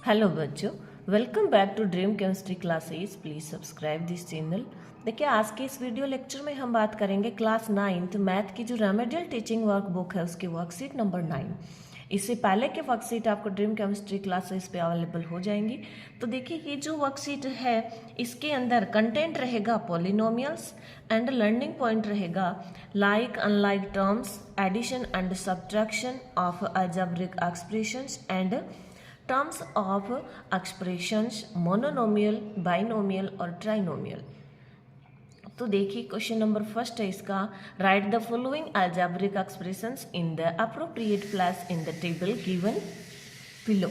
Hello बच्चों, welcome back to dream chemistry classes. Please subscribe this channel. देखिए, आज के इस वीडियो लेक्चर में हम बात करेंगे क्लास 9th मैथ की जो रेमेडियल टीचिंग वर्क बुक है उसकी वर्कशीट नंबर 9। इससे पहले के वर्कशीट आपको ड्रीम केमिस्ट्री क्लासेस पे अवेलेबल हो जाएंगी। तो देखिए, ये जो वर्कशीट है इसके अंदर कंटेंट रहेगा पॉलिनोमियल्स एंड लर्निंग पॉइंट रहेगा like unlike terms, addition and subtraction of algebraic expressions and terms of expressions mononomial, binomial और ट्राइनोमियल। तो देखिए, क्वेश्चन नंबर फर्स्ट है इसका, write the following algebraic expressions in the appropriate place in the table given below.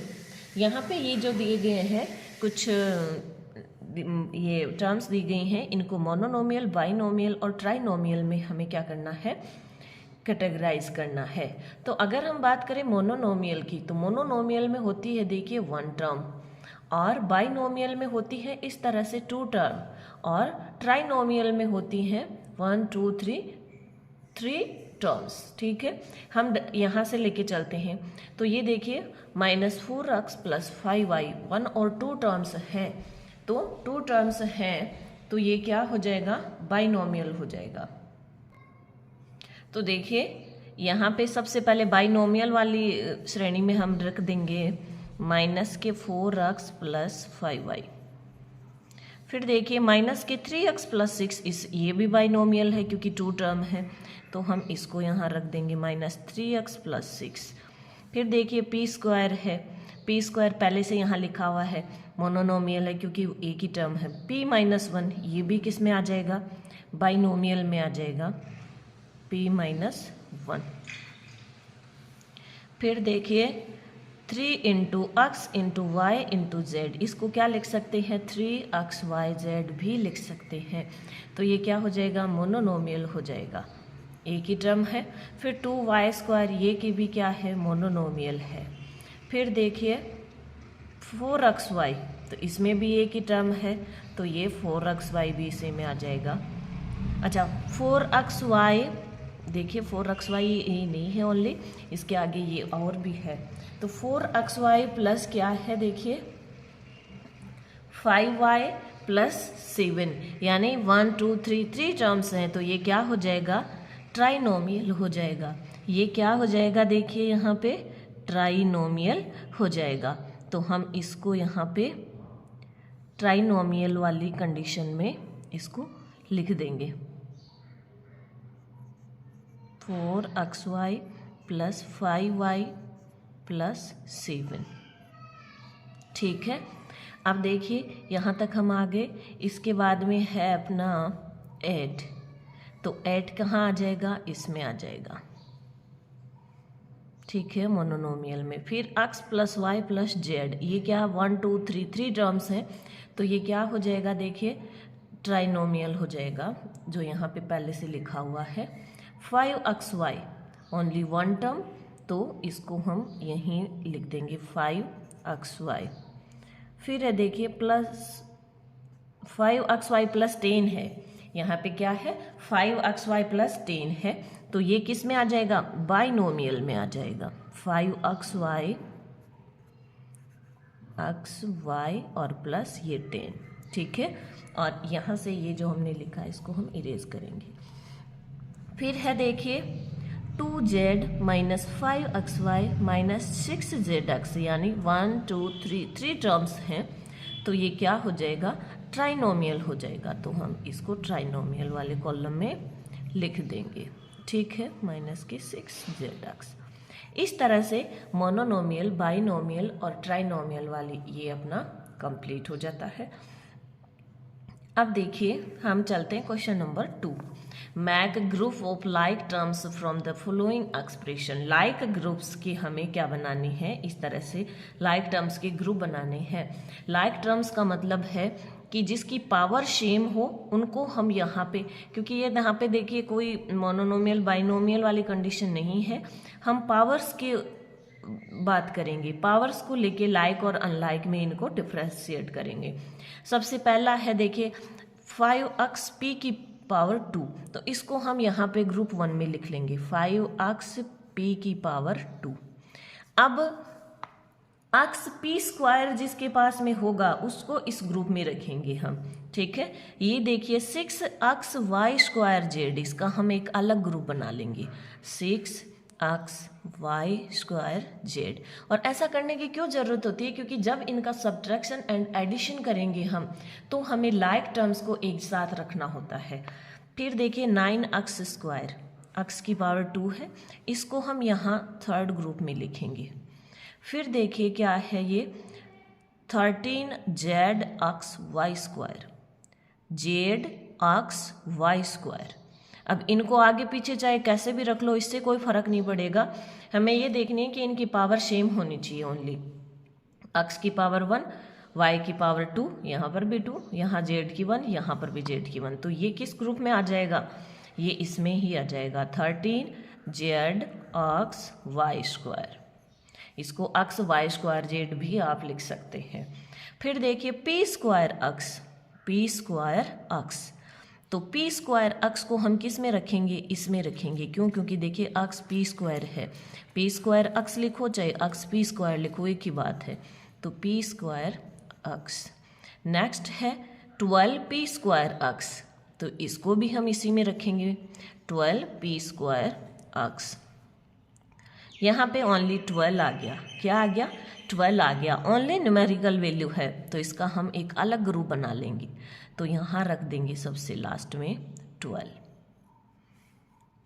यहाँ पे ये जो दिए गए हैं कुछ ये टर्म्स दी गई हैं, इनको मोनोनोमियल, बाइनोमियल और ट्राइनोमियल में हमें क्या करना है, कैटेगराइज करना है। तो अगर हम बात करें मोनोनोमियल की, तो मोनोनोमियल में होती है देखिए वन टर्म, और बाइनोमियल में होती है इस तरह से टू टर्म, और ट्राइनोमियल में होती हैं 1 2 3 टर्म्स। ठीक है, हम यहाँ से लेके चलते हैं। तो ये देखिए -4x + 5y 1 और 2 टर्म्स हैं, तो 2 टर्म्स हैं तो ये क्या हो जाएगा, बाइनोमियल हो जाएगा। तो देखिए, यहाँ पे सबसे पहले बाइनोमियल वाली श्रेणी में हम रख देंगे -4x + 5y। फिर देखिए -3x + 6, इस ये भी बाइनोमियल है क्योंकि 2 टर्म है, तो हम इसको यहाँ रख देंगे -3x + 6। फिर देखिए p² है, p² पहले से यहाँ लिखा हुआ है, मोनोनोमियल है क्योंकि एक ही टर्म है। p-1 ये भी किस में आ जाएगा, बाइनोमियल में आ जाएगा, p-1। फिर देखिए 3 × x × y × z, इसको क्या लिख सकते हैं, 3xyz भी लिख सकते हैं। तो ये क्या हो जाएगा, मोनोनोमियल हो जाएगा, एक ही टर्म है। फिर 2y², ये की भी क्या है, मोनोनोमियल है। फिर देखिए 4xy, तो इसमें भी एक ही टर्म है, तो ये 4xy भी इसी में आ जाएगा। अच्छा, 4xy, देखिए 4xy ये नहीं है ओनली, इसके आगे ये और भी है। तो 4xy प्लस क्या है, देखिए 5y + 7, यानी 1 2 3 टर्म्स हैं, तो ये क्या हो जाएगा, ट्राइनोमियल हो जाएगा। ये क्या हो जाएगा, देखिए यहाँ पे ट्राइनोमियल हो जाएगा। तो हम इसको यहाँ पे ट्राइनोमियल वाली कंडीशन में इसको लिख देंगे, 4xy + 5y + 7। ठीक है, अब देखिए यहाँ तक हम आ गए। इसके बाद में है अपना 8, तो 8 कहाँ आ जाएगा, इसमें आ जाएगा। ठीक है, मोनोनोमियल में। फिर x + y + z, ये क्या 1 2 3 टर्म्स हैं, तो ये क्या हो जाएगा, देखिए ट्राइनोमियल हो जाएगा, जो यहाँ पे पहले से लिखा हुआ है। 5xy ओनली 1 टर्म, तो इसको हम यहीं लिख देंगे 5xy। फिर है देखिए 5xy + 10 है, यहाँ पे क्या है, 5xy + 10 है, तो ये किस में आ जाएगा, बाइनोमियल में आ जाएगा, 5xy और प्लस ये 10। ठीक है, और यहाँ से ये जो हमने लिखा है इसको हम इरेज करेंगे। फिर है देखिए 2z - 5xy - 6zx, यानी 1 2 3 टर्म्स हैं, तो ये क्या हो जाएगा, ट्राइनोमियल हो जाएगा। तो हम इसको ट्राइनोमियल वाले कॉलम में लिख देंगे। ठीक है, -6zx। इस तरह से मोनोनोमियल, बाइनोमियल और ट्राइनोमियल वाली ये अपना कंप्लीट हो जाता है। अब देखिए, हम चलते हैं question number 2। Make group of like terms from the following expression. Like groups की हमें क्या बनानी है, इस तरह से लाइक टर्म्स के ग्रुप बनाने हैं। लाइक टर्म्स का मतलब है कि जिसकी पावर सेम हो उनको हम यहाँ पे, क्योंकि ये यहाँ पे देखिए कोई मोनोनोमियल, बाइनोमियल वाली कंडीशन नहीं है, हम पावर्स की बात करेंगे, पावर्स को लेके लाइक और अनलाइक में इनको डिफ्रेंशिएट करेंगे। सबसे पहला है देखिए 5x p की पावर 2, तो इसको हम यहाँ पे ग्रुप 1 में लिख लेंगे, 5x p की पावर 2। अब अक्स पी स्क्वायर जिसके पास में होगा उसको इस ग्रुप में रखेंगे हम, ठीक है। ये देखिए 6 अक्स वाई स्क्वायर जेड, इसका हम एक अलग ग्रुप बना लेंगे, 6 अक्स वाई स्क्वायर जेड। और ऐसा करने की क्यों ज़रूरत होती है, क्योंकि जब इनका सब्ट्रैक्शन एंड एडिशन करेंगे हम तो हमें लाइक टर्म्स को एक साथ रखना होता है। फिर देखिए 9 अक्स स्क्वायर, अक्स की पावर 2 है, इसको हम यहाँ थर्ड ग्रुप में लिखेंगे। फिर देखिए क्या है ये 13 जेड अक्स वाई स्क्वायर, जेड अक्स वाई स्क्वायर। अब इनको आगे पीछे चाहे कैसे भी रख लो, इससे कोई फर्क नहीं पड़ेगा, हमें ये देखनी है कि इनकी पावर सेम होनी चाहिए ओनली। अक्स की पावर 1, वाई की पावर 2, यहाँ पर भी 2, यहाँ जेड की 1, यहाँ पर भी जेड की 1, तो ये किस ग्रुप में आ जाएगा, ये इसमें ही आ जाएगा 13 जेड अक्स वाई स्क्वायर। इसको अक्स वाई स्क्वायर जेड भी आप लिख सकते हैं। फिर देखिए पी स्क्वायर अक्स, पी स्क्वायर अक्स, तो पी स्क्वायर अक्स को हम किस में रखेंगे, इसमें रखेंगे। क्यों, क्योंकि देखिए अक्स पी स्क्वायर है, पी स्क्वायर अक्स लिखो चाहे अक्स पी स्क्वायर लिखो एक ही बात है, तो पी स्क्वायर अक्स। नेक्स्ट है 12 पी स्क्वायर अक्स, तो इसको भी हम इसी में रखेंगे, 12 पी स्क्वायर अक्स। यहाँ पे ओनली 12 आ गया, क्या आ गया, 12 आ गया, ओनली न्यूमेरिकल वैल्यू है, तो इसका हम एक अलग ग्रुप बना लेंगे, तो यहाँ रख देंगे सबसे लास्ट में 12,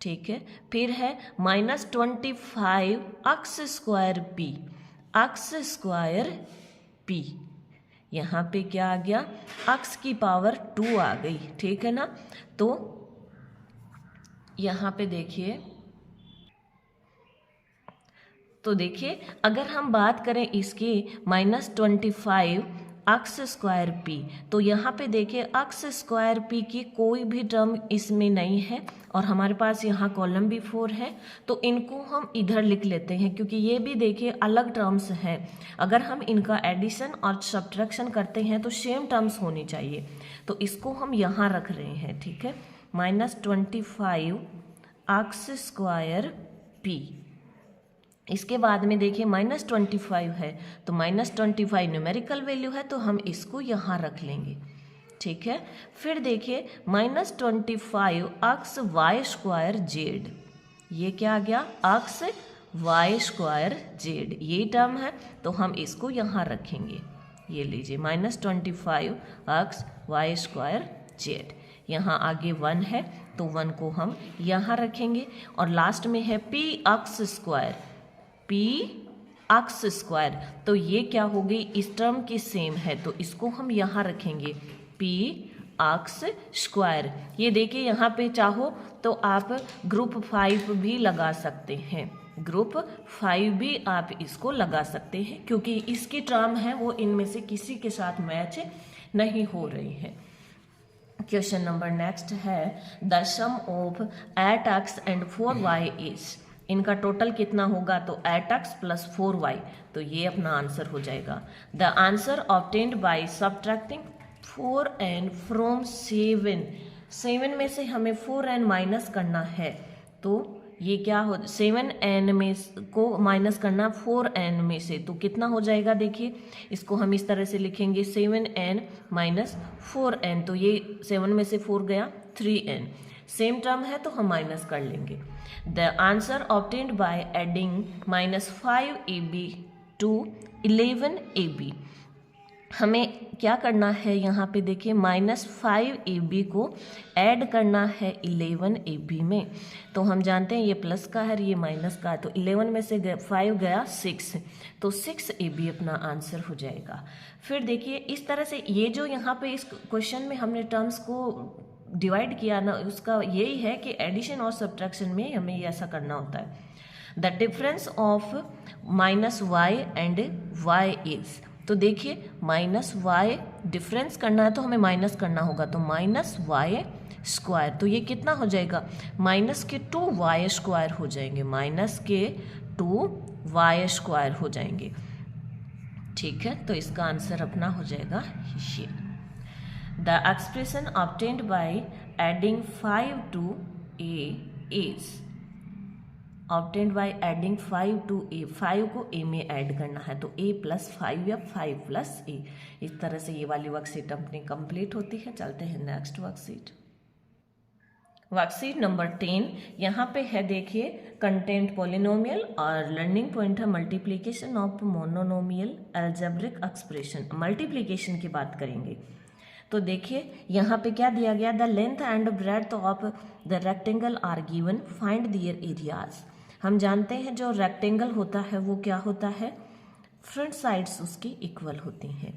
ठीक है। फिर है -25 अक्स स्क्वायर पी, अक्स स्क्वायर पी, यहाँ पे क्या आ गया, अक्स की पावर 2 आ गई, ठीक है ना। तो यहाँ पे देखिए, तो देखिए अगर हम बात करें इसकी -25 अक्स स्क्वायर पी, तो यहाँ पे देखिए अक्स स्क्वायर पी की कोई भी टर्म इसमें नहीं है और हमारे पास यहाँ कॉलम भी 4 है, तो इनको हम इधर लिख लेते हैं, क्योंकि ये भी देखिए अलग टर्म्स हैं। अगर हम इनका एडिशन और सब्ट्रैक्शन करते हैं तो सेम टर्म्स होनी चाहिए, तो इसको हम यहाँ रख रहे हैं, ठीक है। -25 अक्स स्क्वायर पी, इसके बाद में देखिए -25 है, तो -25 न्यूमेरिकल वैल्यू है, तो हम इसको यहाँ रख लेंगे, ठीक है। फिर देखिए -25 अक्स वाई स्क्वायर जेड, ये क्या आ गया, अक्स वाई स्क्वायर जेड, ये टर्म है, तो हम इसको यहाँ रखेंगे, ये लीजिए -25 अक्स वाई स्क्वायर जेड। यहाँ आगे 1 है, तो 1 को हम यहाँ रखेंगे, और लास्ट में है पी अक्स स्क्वायर, पी अक्स स्क्वायर, तो ये क्या हो गई, इस टर्म की सेम है, तो इसको हम यहाँ रखेंगे पी अक्स स्क्वायर। ये देखिए यहाँ पे चाहो तो आप ग्रुप 5 भी लगा सकते हैं, ग्रुप 5 भी आप इसको लगा सकते हैं, क्योंकि इसकी टर्म है वो इनमें से किसी के साथ मैच नहीं हो रही है। क्वेश्चन नंबर नेक्स्ट है the sum of 8x and 4y is, इनका टोटल कितना होगा, तो 8x + 4y, तो ये अपना आंसर हो जाएगा। The answer obtained by subtracting 4n from 7, 7 में से हमें 4n माइनस करना है, तो ये क्या हो, 7n में को माइनस करना 4n में से, तो कितना हो जाएगा, देखिए इसको हम इस तरह से लिखेंगे 7n - 4n, तो ये 7 में से 4 गया 3n, सेम टर्म है तो हम माइनस कर लेंगे। The answer obtained by adding -5ab to 11ab, हमें क्या करना है, यहाँ पे देखिए -5ab को ऐड करना है 11ab में, तो हम जानते हैं ये प्लस का है ये माइनस का है, तो 11 में से 5 गया 6, तो 6ab अपना आंसर हो जाएगा। फिर देखिए इस तरह से ये जो यहाँ पे इस क्वेश्चन में हमने टर्म्स को डिवाइड किया ना, उसका यही है कि एडिशन और सब्ट्रैक्शन में हमें ये ऐसा करना होता है। The difference of -y and y is, तो देखिए -y डिफरेंस करना है तो हमें माइनस करना होगा, तो -y स्क्वायर, तो ये कितना हो जाएगा, -2y स्क्वायर हो जाएंगे, -2y स्क्वायर हो जाएंगे, ठीक है। तो इसका आंसर अपना हो जाएगा ये। The expression obtained by adding 5 to a is, obtained by adding 5 to a, 5 को ए में ऐड करना है तो a + 5 या 5 + a। इस तरह से ये वाली वर्कशीट अपनी कंप्लीट होती है। चलते हैं नेक्स्ट वर्कशीट। वर्कशीट नंबर 10 यहाँ पे है, देखिए कंटेंट पॉलिनोमियल और लर्निंग पॉइंट है multiplication of monomial algebraic expression. Multiplication की बात करेंगे तो देखिए यहाँ पे क्या दिया गया, the length and breadth of the rectangle are given, find their areas. हम जानते हैं जो रेक्टेंगल होता है वो क्या होता है, फ्रंट साइड्स उसकी इक्वल होती हैं।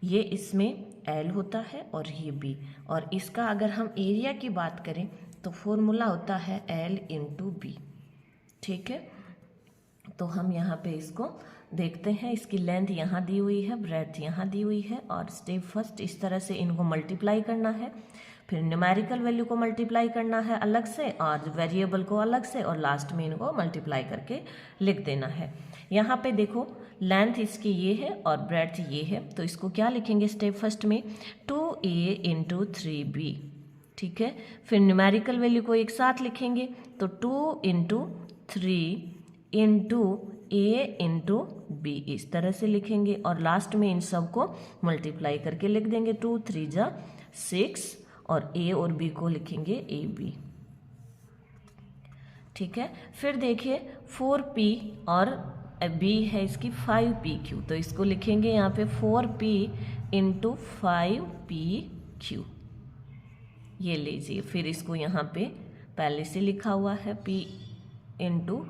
ये इसमें L होता है और ये B, और इसका अगर हम एरिया की बात करें तो फॉर्मूला होता है L × B। ठीक है, तो हम यहाँ पे इसको देखते हैं। इसकी लेंथ यहाँ दी हुई है, ब्रेड्थ यहाँ दी हुई है, और स्टेप फर्स्ट इस तरह से इनको मल्टीप्लाई करना है, फिर न्यूमेरिकल वैल्यू को मल्टीप्लाई करना है अलग से और वेरिएबल को अलग से, और लास्ट में इनको मल्टीप्लाई करके लिख देना है। यहाँ पे देखो लेंथ इसकी ये है और ब्रेड्थ ये है, तो इसको क्या लिखेंगे स्टेप फर्स्ट में 2a × 3b। ठीक है, फिर न्यूमेरिकल वैल्यू को एक साथ लिखेंगे तो 2 × 3 × a × b, इस तरह से लिखेंगे, और लास्ट में इन सब को मल्टीप्लाई करके लिख देंगे। 2 × 3 = 6 और a और b को लिखेंगे ab। ठीक है, फिर देखिए 4p और b है इसकी 5pq, तो इसको लिखेंगे यहाँ पे 4p × 5pq। ये लीजिए, फिर इसको यहाँ पे पहले से लिखा हुआ है p ×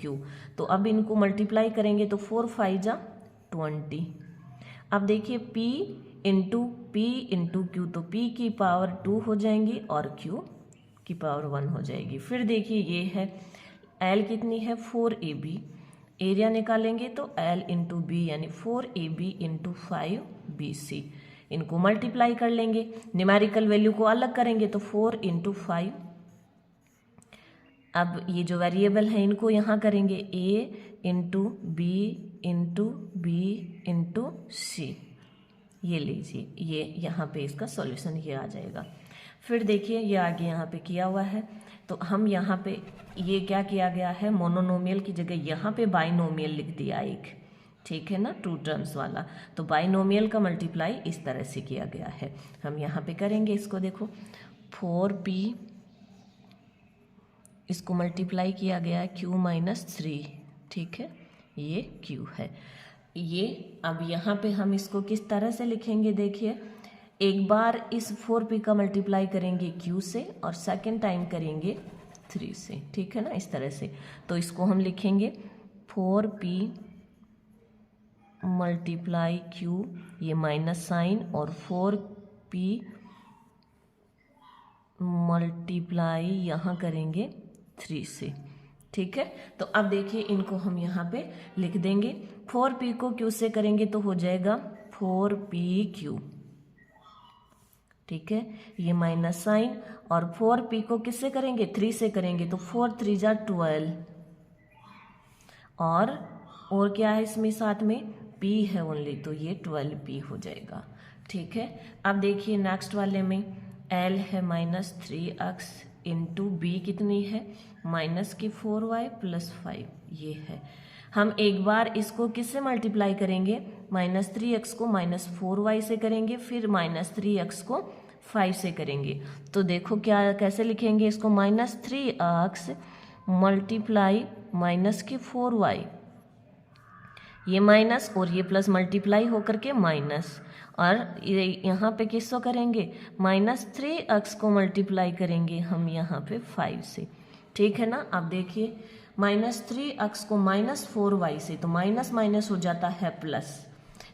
q, तो अब इनको मल्टीप्लाई करेंगे तो 4 × 5 = 20। अब देखिए p × q, तो p की पावर 2 हो जाएंगी और q की पावर 1 हो जाएगी। फिर देखिए ये है L कितनी है 4ab, एरिया निकालेंगे तो L × b यानी 4ab × 5bc। इनको मल्टीप्लाई कर लेंगे, न्यूमेरिकल वैल्यू को अलग करेंगे तो 4 × 5। अब ये जो वेरिएबल है इनको यहाँ करेंगे a × b × b × c। ये लीजिए, ये यहाँ पे इसका सॉल्यूशन ये आ जाएगा। फिर देखिए ये आगे यहाँ पे किया हुआ है, तो हम यहाँ पे ये क्या किया गया है, मोनोनोमियल की जगह यहाँ पे बाइनोमियल लिख दिया एक। ठीक है ना, 2 टर्म्स वाला, तो बाइनोमियल का मल्टीप्लाई इस तरह से किया गया है। हम यहाँ पे करेंगे इसको, देखो 4p, इसको मल्टीप्लाई किया गया है q - 3। ठीक है, ये q है ये। अब यहाँ पे हम इसको किस तरह से लिखेंगे, देखिए एक बार इस 4p का मल्टीप्लाई करेंगे q से और सेकेंड टाइम करेंगे 3 से। ठीक है ना, इस तरह से, तो इसको हम लिखेंगे 4p × q, ये माइनस साइन, और 4p मल्टीप्लाई यहाँ करेंगे 3 से। ठीक है, तो अब देखिए इनको हम यहाँ पे लिख देंगे। 4p को q से करेंगे तो हो जाएगा 4pq। ठीक है, ये माइनस साइन, और 4p को किससे करेंगे 3 से करेंगे तो 4 × 3 = 12, और क्या है इसमें साथ में p है ओनली, तो ये 12p हो जाएगा। ठीक है, अब देखिए नेक्स्ट वाले में L है -3x × b कितनी है -4y + 5, ये है। हम एक बार इसको किससे मल्टीप्लाई करेंगे, -3x को -4y से करेंगे, फिर -3x को 5 से करेंगे, तो देखो क्या कैसे लिखेंगे इसको, -3x × -4y, ये माइनस और ये प्लस मल्टीप्लाई होकर के माइनस, और यहाँ पे किसको करेंगे -3x को मल्टीप्लाई करेंगे हम यहाँ पे 5 से। ठीक है ना, अब देखिए -3x को -4y से, तो माइनस माइनस हो जाता है प्लस।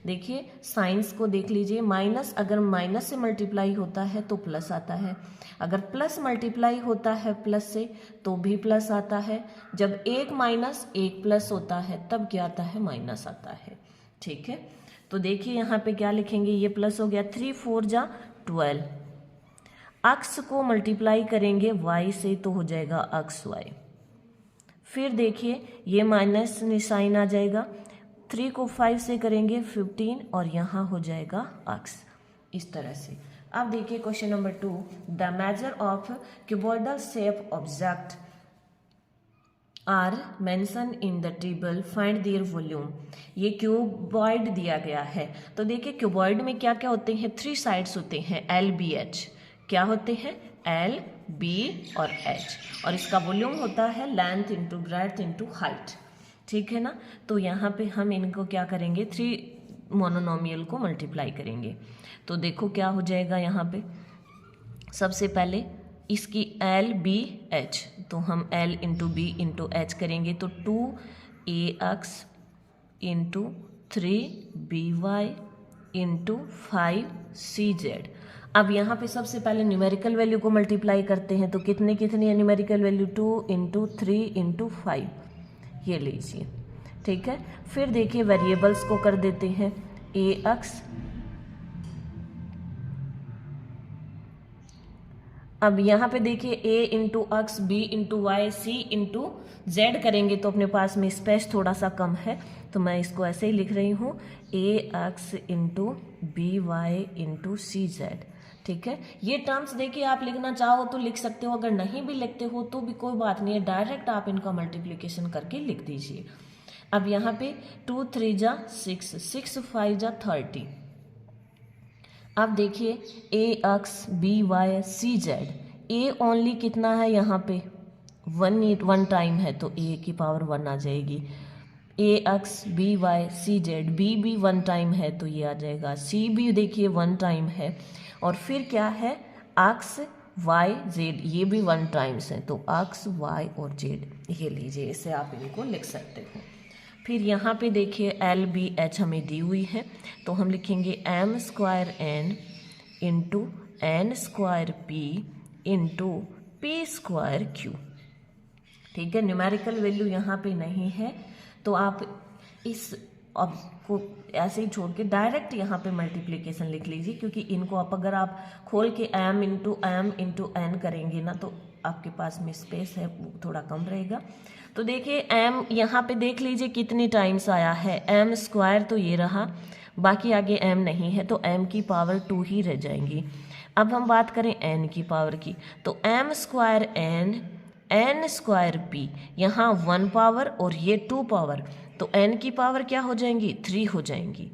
देखिए साइंस को देख लीजिए, माइनस अगर माइनस से मल्टीप्लाई होता है तो प्लस आता है, अगर प्लस मल्टीप्लाई होता है प्लस से तो भी प्लस आता है। जब एक माइनस एक प्लस होता है तब क्या आता है, माइनस आता है। ठीक है, तो देखिए यहाँ पे क्या लिखेंगे, ये प्लस हो गया, 3 × 4 = 12। अक्स को मल्टीप्लाई करेंगे y से तो हो जाएगा अक्स y। फिर देखिए ये माइनस साइन आ जाएगा, 3 को 5 से करेंगे 15, और यहाँ हो जाएगा अक्स, इस तरह से। अब देखिए question number 2, the measure of cuboidal shape object are mention in the table, find their volume. ये क्यूबॉइड दिया गया है। तो देखिए क्यूबॉइड में क्या क्या होते हैं, 3 साइड्स होते हैं एल बी एच। क्या होते हैं, एल बी और एच, और इसका वॉल्यूम होता है length into breadth into height. ठीक है ना। तो यहाँ पे हम इनको क्या करेंगे, 3 मोनोनोमियल को मल्टीप्लाई करेंगे। तो देखो क्या हो जाएगा यहाँ पे, सबसे पहले इसकी एल बी एच, तो हम l into b into h करेंगे तो 2ax into 3by into 5cz। अब यहाँ पे सबसे पहले न्यूमेरिकल वैल्यू को मल्टीप्लाई करते हैं। तो कितनी कितनी है न्यूमेरिकल वैल्यू, 2 इंटू 3 इंटू 5, ये लीजिए। ठीक है। फिर देखिए वेरिएबल्स को कर देते हैं, ax, अब यहाँ पे देखिए a into x, b into y, c into z करेंगे तो अपने पास में स्पेस थोड़ा सा कम है, तो मैं इसको ऐसे ही लिख रही हूँ, a x into b y into c z. ठीक है। ये टर्म्स देखिए आप लिखना चाहो तो लिख सकते हो, अगर नहीं भी लिखते हो तो भी कोई बात नहीं है, डायरेक्ट आप इनका मल्टीप्लिकेशन करके लिख दीजिए। अब यहाँ पे 2 3 जा 6, 6 5 जा 30। अब देखिए a x b y c z, a only कितना है यहाँ पे 1 टाइम है तो ए की पावर 1 आ जाएगी। A x b y c z, b भी 1 टाइम है तो ये आ जाएगा, सी भी देखिए 1 टाइम है, और फिर क्या है एक्स वाई जेड, ये भी 1 टाइम्स है तो एक्स वाई और जेड, ये लीजिए, इसे आप इनको लिख सकते हो। फिर यहाँ पे देखिए एल बी एच हमें दी हुई है, तो हम लिखेंगे m square n into n square p into p square q. ठीक है। न्यूमेरिकल वैल्यू यहाँ पे नहीं है तो आप इस अब को ऐसे ही छोड़ के डायरेक्ट यहाँ पे मल्टीप्लिकेशन लिख लीजिए, क्योंकि इनको अगर आप खोल के एम इंटू एन करेंगे ना तो आपके पास में स्पेस है वो थोड़ा कम रहेगा। तो देखिए एम यहाँ पे देख लीजिए कितनी टाइम्स आया है, एम स्क्वायर तो ये रहा, बाकी आगे एम नहीं है तो एम की पावर 2 ही रह जाएंगी। अब हम बात करें एन की पावर की, तो M square N square P, यहाँ 1 पावर और ये 2 पावर, तो एन की पावर क्या हो जाएंगी, 3 हो जाएंगी।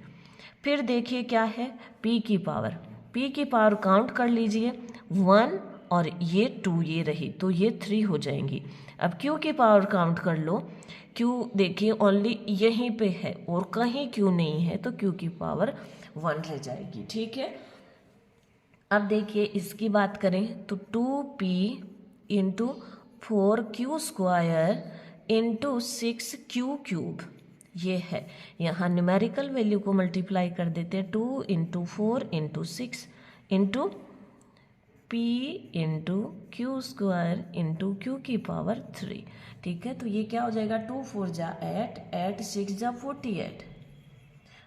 फिर देखिए क्या है पी की पावर काउंट कर लीजिए, 1 और ये 2 ये रही तो ये 3 हो जाएंगी। अब क्यू की पावर काउंट कर लो, क्यू देखिए ओनली यहीं पे है और कहीं क्यू नहीं है तो क्यू की पावर 1 रह जाएगी। ठीक है। अब देखिए इसकी बात करें तो 2p into 4q square into 6q cube, ये है। यहाँ न्यूमेरिकल वैल्यू को मल्टीप्लाई कर देते हैं, 2 into 4 into 6 into p into Q square into Q की पावर 3। ठीक है। तो ये क्या हो जाएगा, 2 4 जा 8, 8 6 जा 48।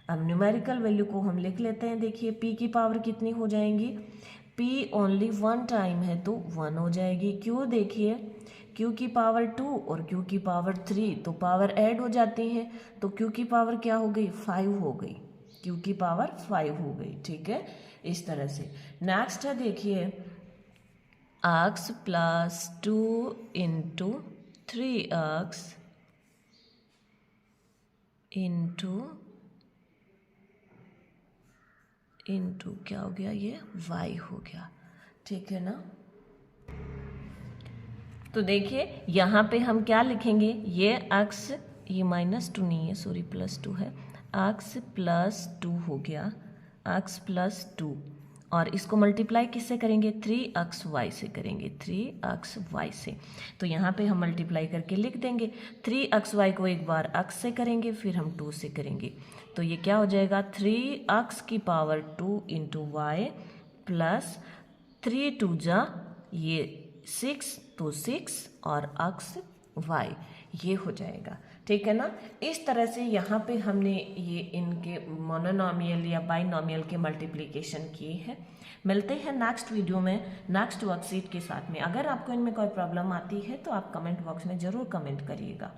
अब न्यूमेरिकल वैल्यू को हम लिख लेते हैं, देखिए p की पावर कितनी हो जाएंगी, p ओनली 1 टाइम है तो 1 हो जाएगी। q देखिए q की पावर 2 और q की पावर 3, तो पावर ऐड हो जाती है तो q की पावर क्या हो गई, 5 हो गई, q की पावर 5 हो गई। ठीक है। इस तरह से नेक्स्ट है देखिए x plus 2 into 3x into क्या हो गया, ये y हो गया। ठीक है ना। तो देखिए यहाँ पे हम क्या लिखेंगे, ये x, ये -2 नहीं है सॉरी +2 है, x प्लस 2 हो गया, x प्लस 2, और इसको मल्टीप्लाई किससे करेंगे, 3xy से करेंगे, 3xy से। तो यहाँ पे हम मल्टीप्लाई करके लिख देंगे, 3xy को एक बार x से करेंगे फिर हम 2 से करेंगे, तो ये क्या हो जाएगा, 3x की पावर 2 इंटू वाई प्लस 3 2 जा ये 6 तो 6 और x y, ये हो जाएगा। ठीक है ना। इस तरह से यहाँ पे हमने ये इनके मोनोनोमियल या बाइनोमियल के मल्टीप्लिकेशन किए हैं। मिलते हैं नेक्स्ट वीडियो में नेक्स्ट वर्कशीट के साथ में। अगर आपको इनमें कोई प्रॉब्लम आती है तो आप कमेंट बॉक्स में ज़रूर कमेंट करिएगा।